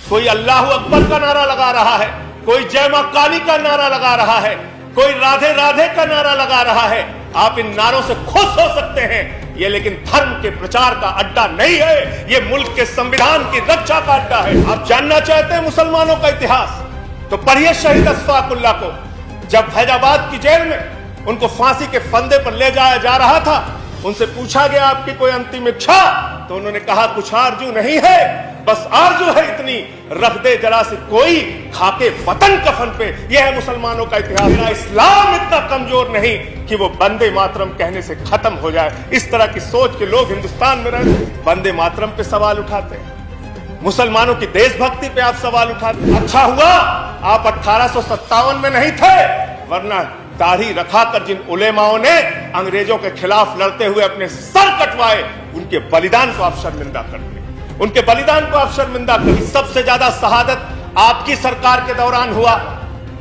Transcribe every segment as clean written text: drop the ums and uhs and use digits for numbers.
कोई अल्लाह अकबर का नारा लगा रहा है, कोई जय मां काली का नारा लगा रहा है, कोई राधे राधे का नारा लगा रहा है। आप इन नारों से खुश हो सकते हैं, ये लेकिन धर्म के प्रचार का अड्डा नहीं है, ये मुल्क के संविधान की रक्षा का अड्डा है। आप जानना चाहते हैं मुसलमानों का इतिहास, तो पढ़िए शहीद अशफाकुल्लाह को। जब फैजाबाद की जेल में उनको फांसी के फंदे पर ले जाया जा रहा था, उनसे पूछा गया आपकी कोई अंतिम इच्छा, तो उन्होंने कहा कुछ आरजू नहीं है, बस आरजू है इतनी, रख दे जरा से कोई खाके वतन कफन पे। यह है मुसलमानों का इतिहास। मेरा इस्लाम इतना कमजोर नहीं कि वो वंदे मातरम कहने से खत्म हो जाए। इस तरह की सोच के लोग हिंदुस्तान में रहते, वंदे मातरम पे सवाल उठाते हैं, मुसलमानों की देशभक्ति पे आप सवाल उठाते। अच्छा हुआ आप 1857 में नहीं थे, वरना दाढ़ी रखाकर जिन उलेमाओं ने अंग्रेजों के खिलाफ लड़ते हुए अपने सर कटवाए, उनके बलिदान को आप शर्मिंदा करते, उनके बलिदान को आप शर्मिंदा करते। सबसे ज्यादा शहादत आपकी सरकार के दौरान हुआ।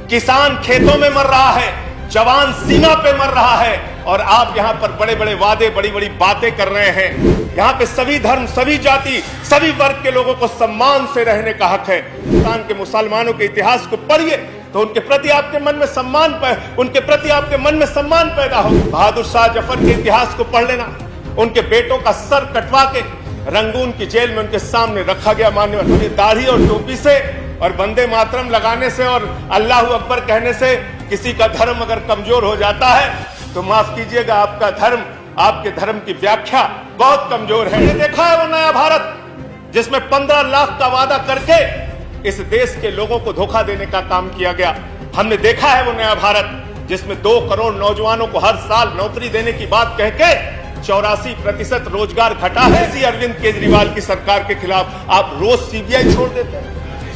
किसान खेतों में मर रहा है, जवान सीमा पे मर रहा है, और आप यहां पर बड़े बड़े वादे, बड़ी बड़ी बातें कर रहे हैं। यहां पे सभी धर्म, सभी जाति, सभी वर्ग के लोगों को सम्मान से रहने का हक है। हिंदुस्तान के मुसलमानों के इतिहास को पढ़िए तो उनके प्रति आपके मन में सम्मान पैदा हो। बहादुर शाह जफर के इतिहास को पढ़ लेना, उनके बेटों का सर कटवा के रंगून की जेल में उनके सामने रखा गया। मान्यवर दाढ़ी और टोपी से और वंदे मातरम लगाने से और अल्लाह अकबर कहने से किसी का धर्म अगर कमजोर हो जाता है तो माफ कीजिएगा, आपका धर्म, आपके धर्म की व्याख्या बहुत कमजोर है। ये देखा है वो नया भारत जिसमें 15 लाख का वादा करके इस देश के लोगों को धोखा देने का काम किया गया। हमने देखा है वो नया भारत जिसमें 2 करोड़ नौजवानों को हर साल नौकरी देने की बात कह के 84% रोजगार घटा है। इसी अरविंद केजरीवाल की सरकार के खिलाफ आप रोज सीबीआई छोड़ देते हैं,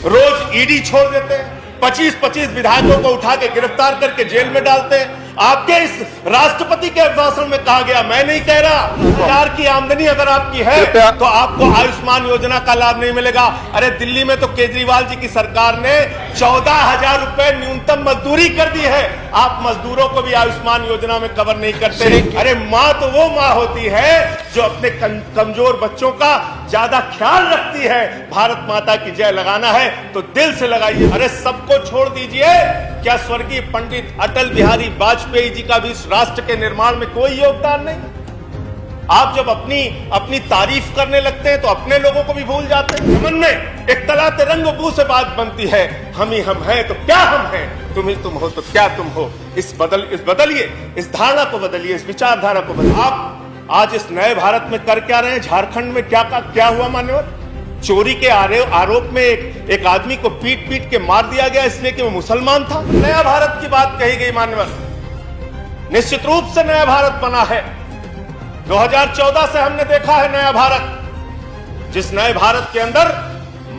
रोज ईडी छोड़ देते हैं, 25-25 विधायकों को उठा के गिरफ्तार करके जेल में डालते हैं। आपके इस राष्ट्रपति के भाषण में कहा गया, मैं नहीं कह रहा, सरकार की आमदनी अगर आपकी है तो आपको आयुष्मान योजना का लाभ नहीं मिलेगा। अरे दिल्ली में तो केजरीवाल जी की सरकार ने 14,000 रुपए न्यूनतम मजदूरी कर दी है। आप मजदूरों को भी आयुष्मान योजना में कवर नहीं करते। अरे माँ तो वो माँ होती है जो अपने कमजोर बच्चों का ज्यादा ख्याल रखती है। भारत माता की जय लगाना है तो दिल से लगाइए। अरे सबको छोड़ दीजिए, क्या स्वर्गीय पंडित अटल बिहारी वाजपेयी जी का भी इस राष्ट्र के निर्माण में कोई योगदान नहीं? आप जब अपनी तारीफ करने लगते हैं तो अपने लोगों को भी भूल जाते हैं। मन में एक तलाते रंग बू से बात बनती है, हम ही हम हैं तो क्या हम हैं, तुम ही तुम हो तो क्या तुम हो। बदलिए, इस धारणा को बदलिए, इस विचारधारा को बदलिए। आप आज इस नए भारत में कर क्या रहे हैं? झारखंड में क्या हुआ मान्यवर? चोरी के आरोप में एक आदमी को पीट के मार दिया गया इसलिए कि वो मुसलमान था। नया भारत की बात कही गई मान्यवर, निश्चित रूप से नया भारत बना है। 2014 से हमने देखा है नया भारत, जिस नए भारत के अंदर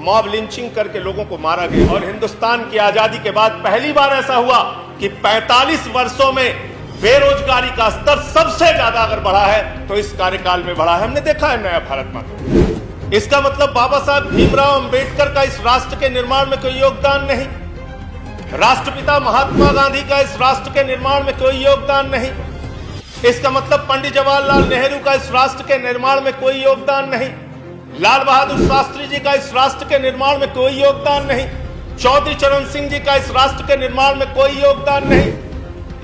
मॉब लिंचिंग करके लोगों को मारा गया। और हिंदुस्तान की आजादी के बाद पहली बार ऐसा हुआ कि 45 वर्षों में बेरोजगारी का स्तर सबसे ज्यादा अगर बढ़ा है तो इस कार्यकाल में बढ़ा है। हमने देखा है नया भारत में। इसका मतलब बाबा साहब भीमराव अंबेडकर का इस राष्ट्र के निर्माण में कोई योगदान नहीं, राष्ट्रपिता महात्मा गांधी का इस राष्ट्र के निर्माण में कोई योगदान नहीं। इसका मतलब पंडित जवाहरलाल नेहरू का इस राष्ट्र के निर्माण में कोई योगदान नहीं, लाल बहादुर शास्त्री जी का इस राष्ट्र के निर्माण में कोई योगदान नहीं, चौधरी चरण सिंह जी का इस राष्ट्र के निर्माण में कोई योगदान नहीं।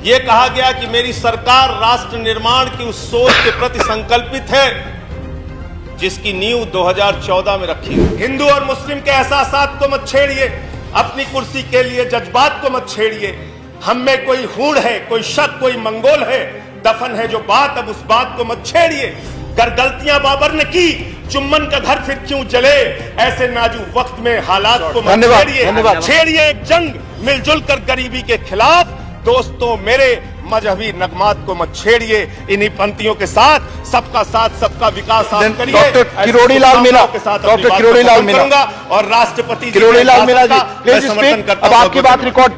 यह कहा गया कि मेरी सरकार राष्ट्र निर्माण की उस सोच के प्रति संकल्पित है जिसकी नींव 2014 में रखी। हिंदू और मुस्लिम के एहसासात को मत छेड़िए, अपनी कुर्सी के लिए जज्बात को मत छेड़िए। हम में कोई हूड़ है, कोई शक, कोई मंगोल है, दफन है जो बात, अब उस बात को मत छेड़िए। कर गलतियां बाबर ने की, चुम्बन का घर फिर क्यों जले, ऐसे नाजुक वक्त में हालात को मत छेड़िए। छेड़िए एक जंग मिलजुल कर गरीबी के खिलाफ। दोस्तों मेरे मजहबी नगमात को मत छेड़िए। इन्हीं पंक्तियों के साथ सबका साथ सबका विकास आप करिए। डॉक्टर किरोड़ी लाल मीणा और राष्ट्रपति किरोड़ी लाल मीणा जी, प्लीज स्पीक। अब आपकी बात रिकॉर्ड